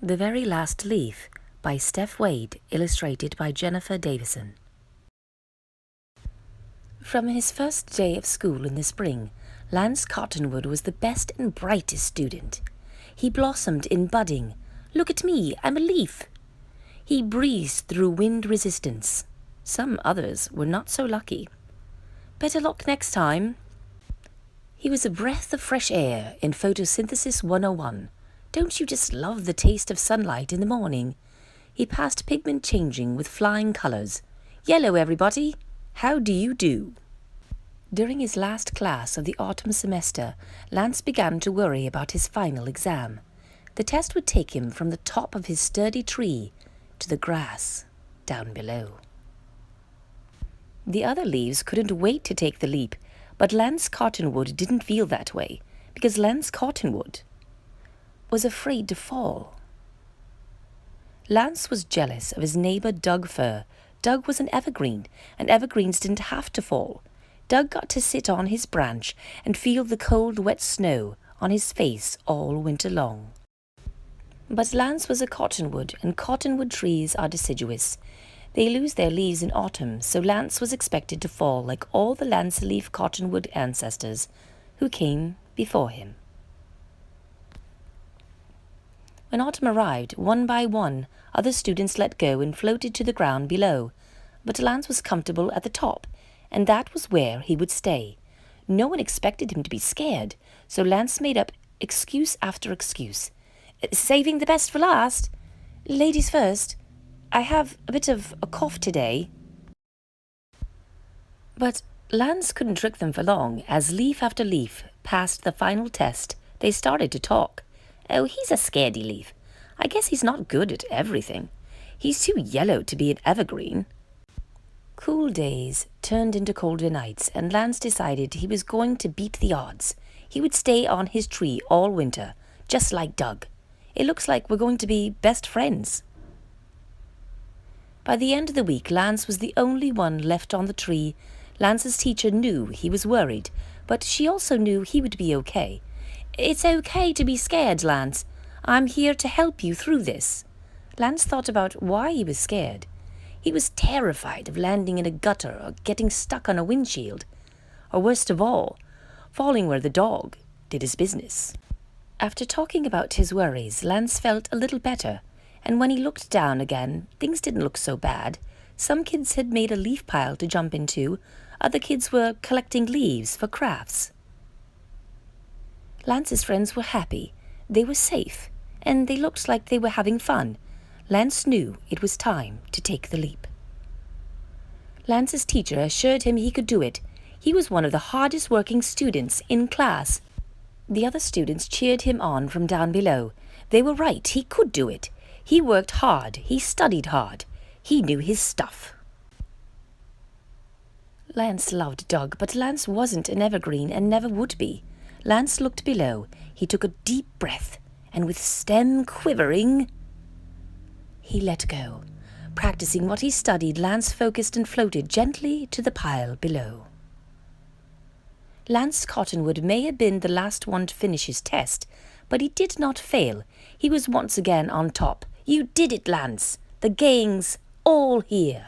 The Very Last Leaf by Steph Wade, illustrated by Jennifer Davison. From his first day of school in the spring, Lance Cottonwood was the best and brightest student. He blossomed in budding. "Look at me, I'm a leaf." He breezed through wind resistance. Some others were not so lucky. Better luck next time. He was a breath of fresh air in Photosynthesis 101. Don't you just love the taste of sunlight in the morning? He passed pigment changing with flying colors. "Yellow, everybody! How do you do?" During his last class of the autumn semester, Lance began to worry about his final exam. The test would take him from the top of his sturdy tree to the grass down below. The other leaves couldn't wait to take the leap, but Lance Cottonwood didn't feel that way, because Lance Cottonwood was afraid to fall. Lance was jealous of his neighbor Doug Fir. Doug was an evergreen, and evergreens didn't have to fall. Doug got to sit on his branch and feel the cold, wet snow on his face all winter long. But Lance was a cottonwood, and cottonwood trees are deciduous. They lose their leaves in autumn, so Lance was expected to fall like all the Lance-leaf cottonwood ancestors who came before him. When autumn arrived, one by one, other students let go and floated to the ground below. But Lance was comfortable at the top, and that was where he would stay. No one expected him to be scared, so Lance made up excuse after excuse. "Saving the best for last. Ladies first. I have a bit of a cough today." But Lance couldn't trick them for long. As leaf after leaf passed the final test, they started to talk. "Oh, he's a scaredy leaf. I guess he's not good at everything. He's too yellow to be an evergreen." Cool days turned into colder nights, and Lance decided he was going to beat the odds. He would stay on his tree all winter, just like Doug. "It looks like we're going to be best friends." By the end of the week, Lance was the only one left on the tree. Lance's teacher knew he was worried, but she also knew he would be okay. "It's okay to be scared, Lance. I'm here to help you through this." Lance thought about why he was scared. He was terrified of landing in a gutter or getting stuck on a windshield. Or worst of all, falling where the dog did his business. After talking about his worries, Lance felt a little better, and when he looked down again, things didn't look so bad. Some kids had made a leaf pile to jump into. Other kids were collecting leaves for crafts. Lance's friends were happy. They were safe, and they looked like they were having fun. Lance knew it was time to take the leap. Lance's teacher assured him he could do it. He was one of the hardest working students in class. The other students cheered him on from down below. They were right, he could do it. He worked hard, he studied hard. He knew his stuff. Lance loved Doug, but Lance wasn't an evergreen and never would be. Lance looked below. He took a deep breath, and with stem quivering, he let go. Practicing what he studied, Lance focused and floated gently to the pile below. Lance Cottonwood may have been the last one to finish his test, but he did not fail. He was once again on top. "You did it, Lance. The gang's all here."